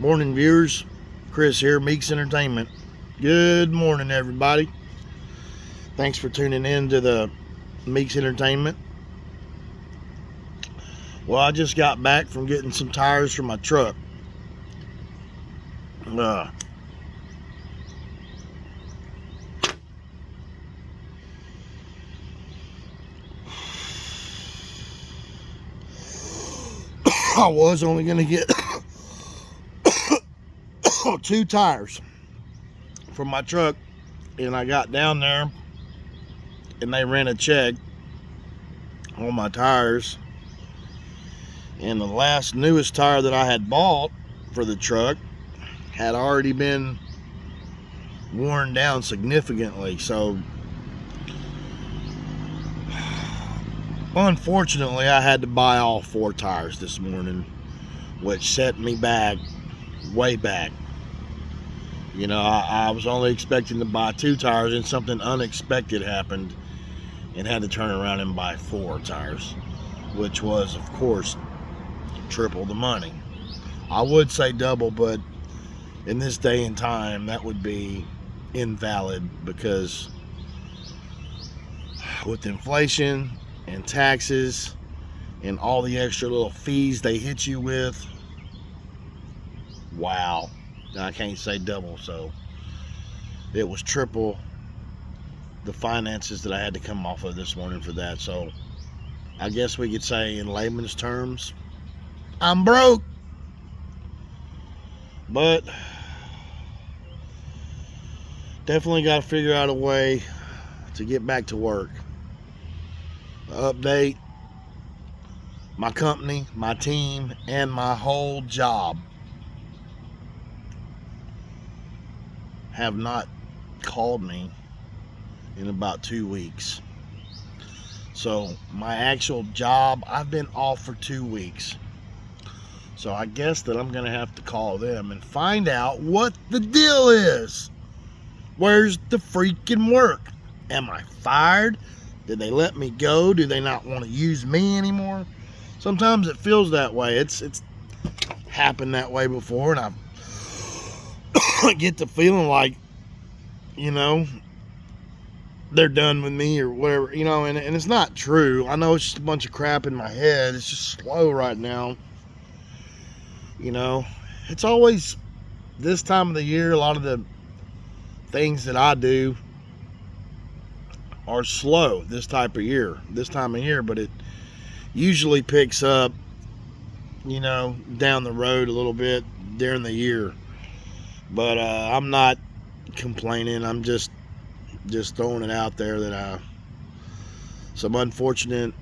Morning, viewers. Chris here, Meeks Entertainment. Good morning, everybody. Thanks for tuning in to the Meeks Entertainment. Well, I just got back from getting some tires for my truck. I was only going to get 2 tires for my truck, and I got down there and they ran a check on my tires, and the last newest tire that I had bought for the truck had already been worn down significantly. So unfortunately I had to buy all 4 tires this morning, which set me back way back. You know, I was only expecting to buy 2 tires, and something unexpected happened and had to turn around and buy 4 tires, which was, of course, triple the money. I would say double, but in this day and time, that would be invalid, because with inflation and taxes and all the extra little fees they hit you with, wow. I can't say double, so it was triple the finances that I had to come off of this morning for that. So I guess we could say, in layman's terms, I'm broke. But definitely got to figure out a way to get back to work. Update: my company, my team, and my whole job have not called me in about 2 weeks. So my actual job, I've been off for 2 weeks. So I guess that I'm gonna have to call them and find out what the deal is. Where's the freaking work? Am I fired? Did they let me go? Do they not want to use me anymore? Sometimes it feels that way. It's happened that way before, and I get the feeling like, you know, they're done with me or whatever, you know, and it's not true. I know it's just a bunch of crap in my head. It's just slow right now. You know, it's always this time of the year, a lot of the things that I do are slow this time of year, but it usually picks up, you know, down the road a little bit during the year. But I'm not complaining. I'm just throwing it out there that some unfortunate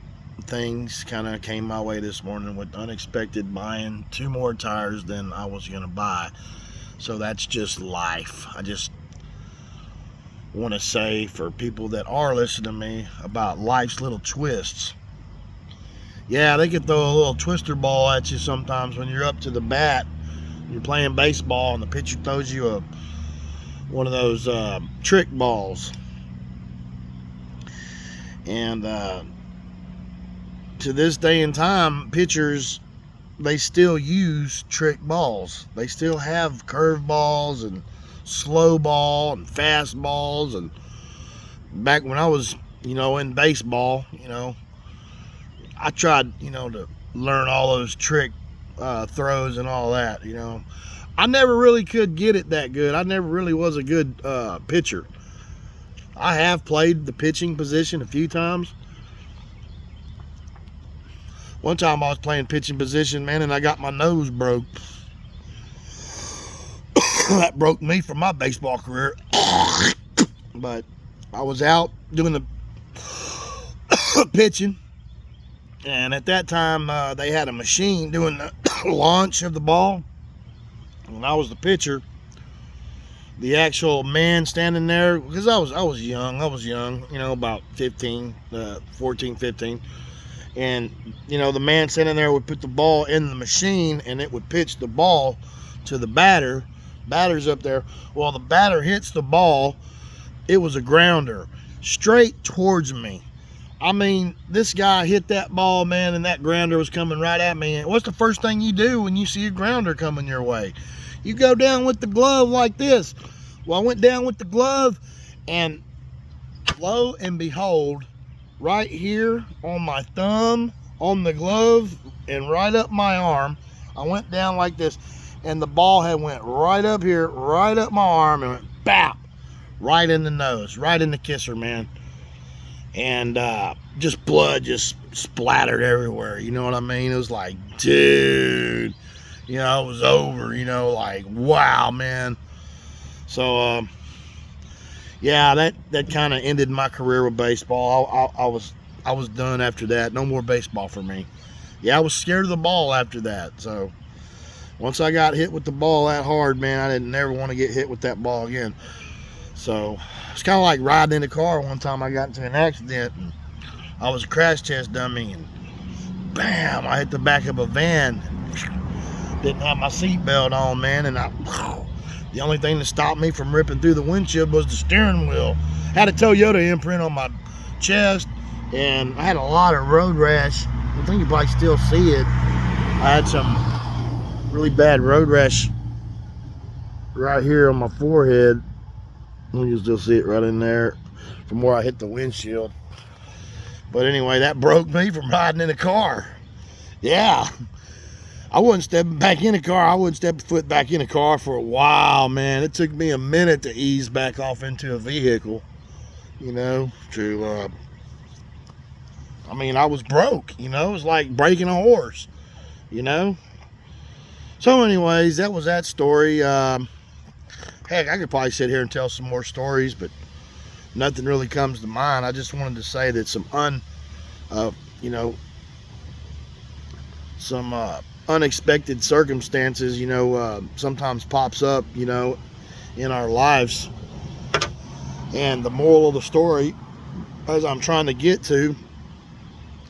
things kind of came my way this morning, with unexpected buying 2 more tires than I was going to buy. So that's just life. I just want to say, for people that are listening to me, about life's little twists. Yeah, they can throw a little twister ball at you sometimes when you're up to the bat. You're playing baseball and the pitcher throws you one of those trick balls. And to this day and time, pitchers, they still use trick balls. They still have curve balls and slow ball and fast balls. And back when I was, you know, in baseball, you know, I tried, you know, to learn all those trick throws and all that, you know. I never really could get it that good. I never really was a good pitcher. I have played the pitching position a few times. One time I was playing pitching position, man, and I got my nose broke. That broke me from my baseball career. But I was out doing the pitching, and at that time they had a machine doing the launch of the ball. When I was the pitcher, the actual man standing there, because I was young, you know, about 14, 15. And, you know, the man standing there would put the ball in the machine, and it would pitch the ball to the batter. Batter's up there. Well, the batter hits the ball. It was a grounder straight towards me. I mean, this guy hit that ball, man, and that grounder was coming right at me. And what's the first thing you do when you see a grounder coming your way? You go down with the glove like this. Well, I went down with the glove, and lo and behold, right here on my thumb, on the glove, and right up my arm, I went down like this, and the ball had went right up here, right up my arm, and went bap, right in the nose, right in the kisser, man. And just blood just splattered everywhere. You know what I mean? It was like, dude, you know, it was over. You know, like, wow, man. So yeah, that kind of ended my career with baseball. I was done after that. No more baseball for me. Yeah, I was scared of the ball after that. So once I got hit with the ball that hard, man, I didn't never want to get hit with that ball again. So it's kind of like riding in a car. One time I got into an accident, and I was a crash test dummy, and bam, I hit the back of a van. Didn't have my seatbelt on, man, and the only thing that stopped me from ripping through the windshield was the steering wheel. Had a Toyota imprint on my chest, and I had a lot of road rash. I think you probably still see it. I had some really bad road rash right here on my forehead. You can still see it right in there from where I hit the windshield. But anyway, that broke me from riding in a car. Yeah. I wasn't stepping back in a car. I wouldn't step a foot back in a car for a while, man. It took me a minute to ease back off into a vehicle, you know, I mean, I was broke, you know. It was like breaking a horse, you know. So anyways, that was that story. Heck, I could probably sit here and tell some more stories, but nothing really comes to mind. I just wanted to say that some unexpected circumstances, you know, sometimes pops up, you know, in our lives. And the moral of the story, as I'm trying to get to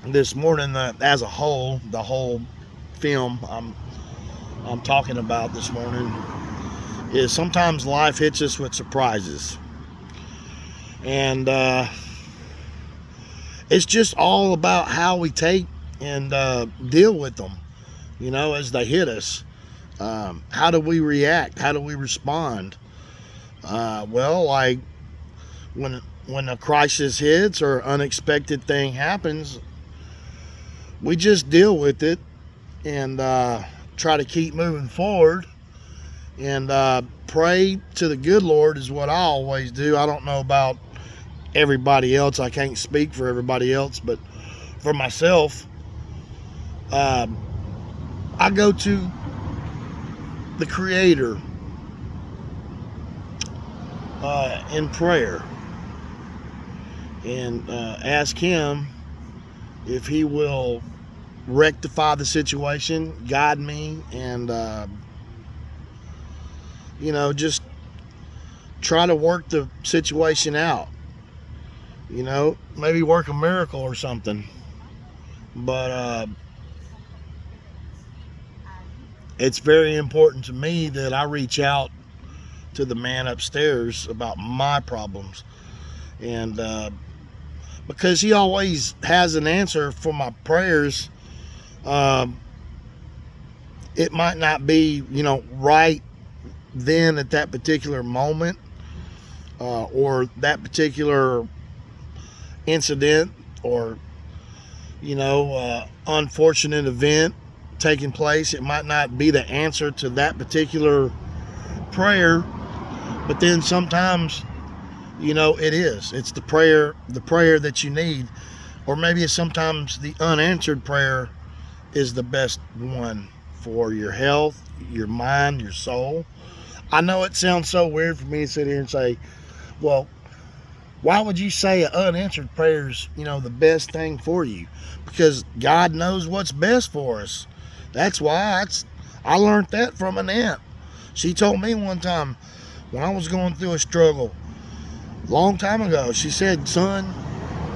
this morning, as a whole, the whole film I'm talking about this morning, is sometimes life hits us with surprises, and it's just all about how we take and deal with them, you know, as they hit us. How do we react? How do we respond? Well, like when a crisis hits or unexpected thing happens, we just deal with it and try to keep moving forward. And pray to the good Lord is what I always do. I don't know about everybody else. I can't speak for everybody else, but for myself, I go to the Creator in prayer and ask Him if He will rectify the situation, guide me, and you know, just try to work the situation out. You know, maybe work a miracle or something. But it's very important to me that I reach out to the man upstairs about my problems. And because he always has an answer for my prayers, it might not be, you know, right then at that particular moment, or that particular incident, or, you know, unfortunate event taking place. It might not be the answer to that particular prayer, but then sometimes, you know, it is. It's the prayer that you need. Or maybe it's sometimes the unanswered prayer is the best one for your health, your mind, your soul. I know it sounds so weird for me to sit here and say, well, why would you say an unanswered prayer is, you know, the best thing for you? Because God knows what's best for us. That's why. I learned that from an aunt. She told me one time when I was going through a struggle a long time ago, she said, son,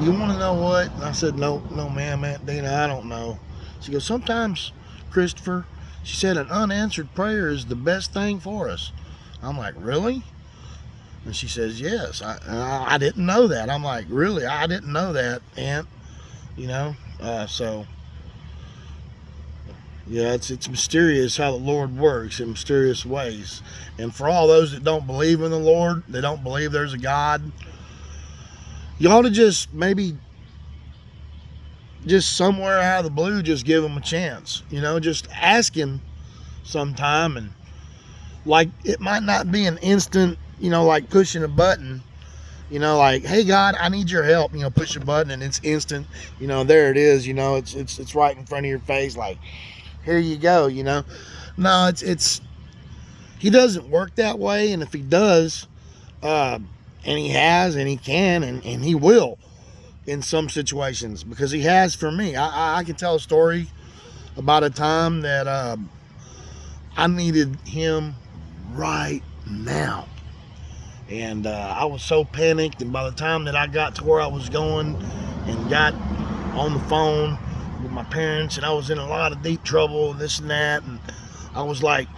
you want to know what? And I said, no, ma'am, Aunt Dina, I don't know. She goes, sometimes, Christopher, she said, an unanswered prayer is the best thing for us. I'm like, really? And she says, yes. I didn't know that. I'm like, really? I didn't know that, Aunt. you know. So yeah, it's mysterious how the Lord works in mysterious ways. And for all those that don't believe in the Lord, they don't believe there's a God, you ought to just maybe just somewhere out of the blue just give him a chance. You know, just ask him sometime, and like it might not be an instant, you know, like pushing a button, you know, like, hey God, I need your help, you know, push a button and it's instant, you know, there it is, you know, it's right in front of your face, like, here you go, you know. No, it's he doesn't work that way, and if he does, and he has and he can and he will in some situations, because he has for me. I can tell a story about a time that I needed him right now. And I was so panicked, and by the time that I got to where I was going and got on the phone with my parents, and I was in a lot of deep trouble, this and that, and I was like,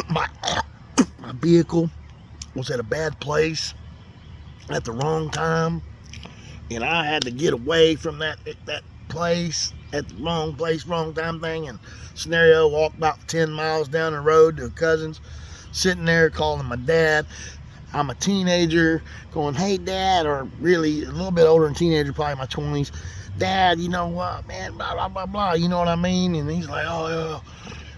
my vehicle was at a bad place at the wrong time, and I had to get away from that place at the wrong place, wrong time thing, and scenario, walked about 10 miles down the road to a cousin's, sitting there calling my dad. I'm a teenager going, hey Dad, or really a little bit older than teenager, probably my 20s. Dad, you know what, man, blah, blah, blah, blah, you know what I mean? And he's like, oh, yeah.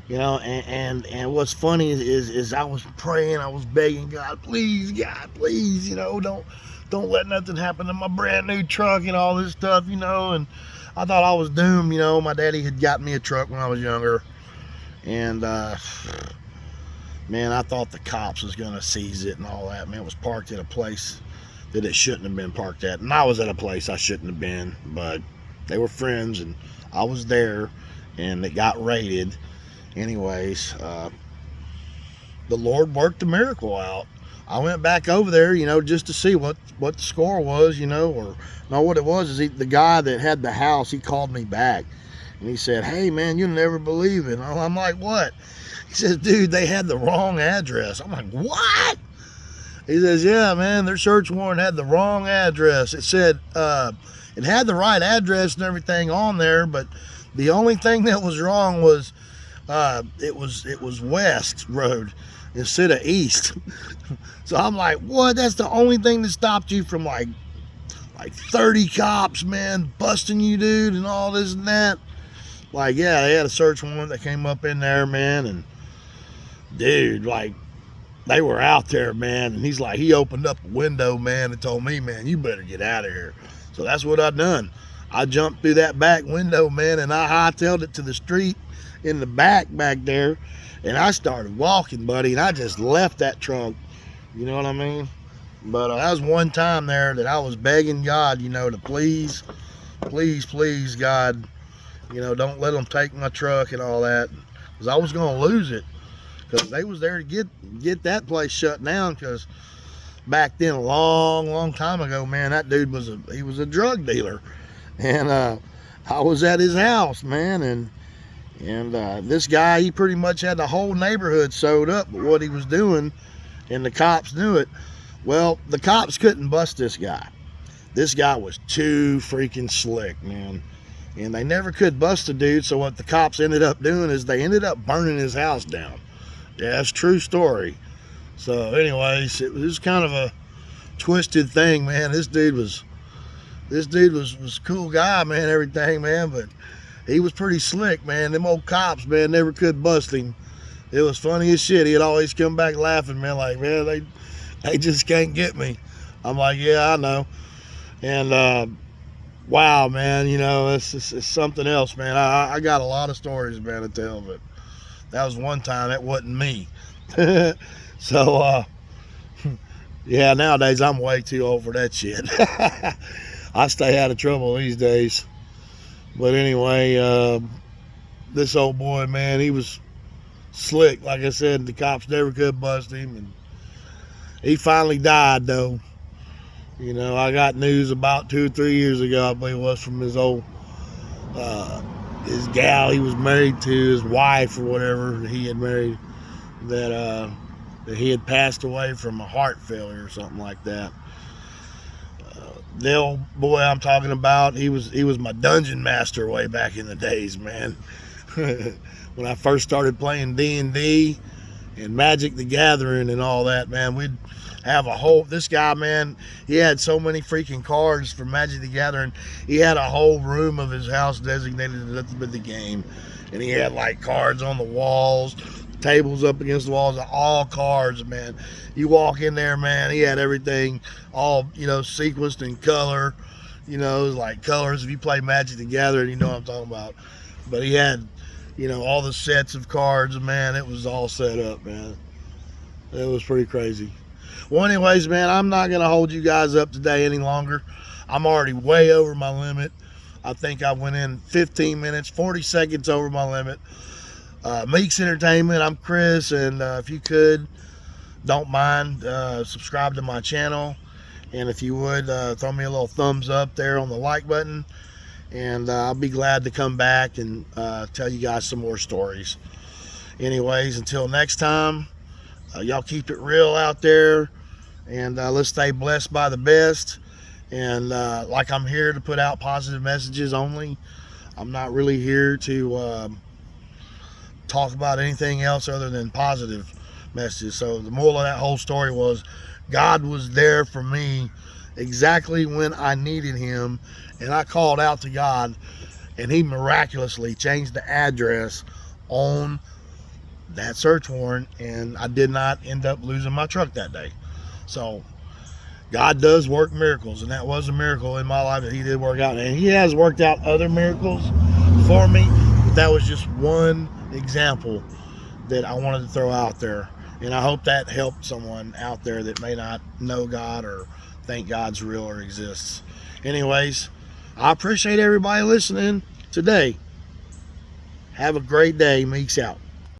You know, and what's funny is I was praying, I was begging God, please, you know, don't let nothing happen to my brand new truck and all this stuff, you know. And I thought I was doomed, you know. My daddy had gotten me a truck when I was younger, and man, I thought the cops was gonna seize it and all that. Man, it was parked at a place that it shouldn't have been parked at, and I was at a place I shouldn't have been, but they were friends and I was there, and it got raided. Anyways, the Lord worked the miracle out. I went back over there, you know, just to see what the score was, you know, or no, what it was is the guy that had the house, he called me back, and he said, hey man, you'll never believe it. I'm like, what? He says, dude, they had the wrong address. I'm like, what? He says, yeah, man, their search warrant had the wrong address. It said, it had the right address and everything on there, but the only thing that was wrong was it was West Road instead of East. So I'm like, what? That's the only thing that stopped you from like 30 cops, man, busting you, dude, and all this and that. Like, yeah, they had a search warrant that came up in there, man, and dude, like, they were out there, man. And he's like, he opened up a window, man, and told me, man, you better get out of here. So that's what I done. I jumped through that back window, man, and I hightailed it to the street in the back there, and I started walking, buddy, and I just left that trunk. You know what I mean? But that was one time there that I was begging God, you know, to please, God, you know, don't let them take my truck and all that, because I was going to lose it, because they was there to get that place shut down, because back then, a long time ago, man, that dude was a drug dealer, and I was at his house, man, and this guy, he pretty much had the whole neighborhood sewed up with what he was doing, and the cops knew it. Well, the cops couldn't bust this guy. This guy was too freaking slick, man. And they never could bust the dude, so what the cops ended up doing is they ended up burning his house down. Yeah, it's a true story. So anyways, it was kind of a twisted thing, man. This dude was a cool guy, man, everything, man, but he was pretty slick, man. Them old cops, man, never could bust him. It was funny as shit. He'd always come back laughing, man, like, man, they just can't get me. I'm like, yeah, I know. And wow, man, you know, it's something else, man. I got a lot of stories, man, to tell, but that was one time. That wasn't me. So yeah, nowadays I'm way too old for that shit. I stay out of trouble these days. But anyway, this old boy, man, he was slick. Like I said, the cops never could bust him, and he finally died, though. You know, I got news about 2 or 3 years ago, I believe it was, from his his gal he was married to, his wife or whatever he had married, that he had passed away from a heart failure or something like that. The old boy I'm talking about, he was my dungeon master way back in the days, man. When I first started playing D&D and Magic the Gathering and all that, man, we'd have a whole, this guy, man, he had so many freaking cards for Magic the Gathering. He had a whole room of his house designated to nothing but the game. And he had like cards on the walls, tables up against the walls, all cards, man. You walk in there, man, he had everything all, sequenced in color. Like colors. If you play Magic the Gathering, you know what I'm talking about. But he had, all the sets of cards, man. It was all set up, man. It was pretty crazy. Well, anyways, man, I'm not going to hold you guys up today any longer. I'm already way over my limit. I think I went in 15 minutes, 40 seconds over my limit. Meeks Entertainment, I'm Chris, and if you could, don't mind, subscribe to my channel. And if you would, throw me a little thumbs up there on the like button. And I'll be glad to come back and tell you guys some more stories. Anyways, until next time, y'all keep it real out there. And let's stay blessed by the best. And like I'm here to put out positive messages only. I'm not really here to talk about anything else other than positive messages. So the moral of that whole story was God was there for me exactly when I needed him. And I called out to God, and he miraculously changed the address on that search warrant, and I did not end up losing my truck that day. So God does work miracles, and that was a miracle in my life that he did work out. And he has worked out other miracles for me, but that was just one example that I wanted to throw out there. And I hope that helped someone out there that may not know God or think God's real or exists. Anyways, I appreciate everybody listening today. Have a great day. Meeks out.